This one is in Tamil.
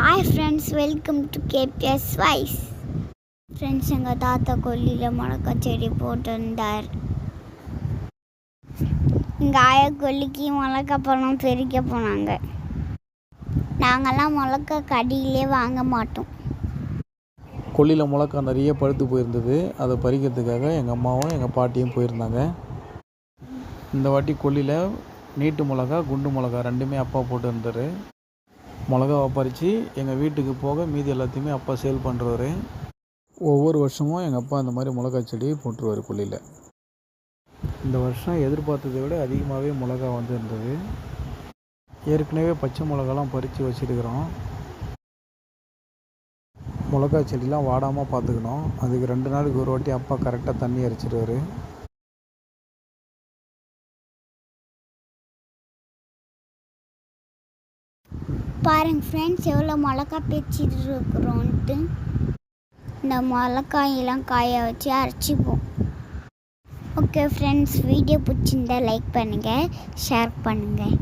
Hi friends, welcome to KBS voice. Friends, எங்கள் தாத்தா கொல்லியில் மிளகா செடி போட்டிருந்தார். எங்கள் ஆயா கொல்லிக்கு மிளகா பழம் பெருக்க போனாங்க. நாங்கள்லாம் மிளகா கடியிலே வாங்க மாட்டோம். கொல்லியில் மிளகா நிறைய பழுத்து போயிருந்தது. அதை பறிக்கிறதுக்காக எங்கள் அம்மாவும் எங்கள் பாட்டியும் போயிருந்தாங்க. இந்த வாட்டி கொல்லியில் நீட்டு மிளகா, குண்டு மிளகா ரெண்டுமே அப்பா போட்டுருந்தார். மிளகாவை பறித்து எங்கள் வீட்டுக்கு போக மீதி எல்லாத்தையுமே அப்பா சேல் பண்ணுறவர். ஒவ்வொரு வருஷமும் எங்கள் அப்பா இந்த மாதிரி மிளகா செடி போட்டுருவார் கொல்லியில். இந்த வருஷம் எதிர்பார்த்ததை விட அதிகமாகவே மிளகா வந்து இருந்தது. ஏற்கனவே பச்சை மிளகாலாம் பறித்து வச்சுருக்கிறோம். மிளகா செடிலாம் வாடாமல் பார்த்துக்கணும். அதுக்கு 2 நாளுக்கு ஒரு வாட்டி அப்பா கரெக்டாக தண்ணி அரைச்சிடுவார். பாருங்க ஃப்ரெண்ட்ஸ், எவ்வளோ மிளகா பிச்சிட்டு இருக்கிறோன்ட்டு. இந்த மிளகாயெல்லாம் காய வச்சு அரைச்சிப்போம். ஓகே ஃப்ரெண்ட்ஸ், வீடியோ பிடிச்சிருந்தா லைக் பண்ணுங்கள், ஷேர் பண்ணுங்கள்.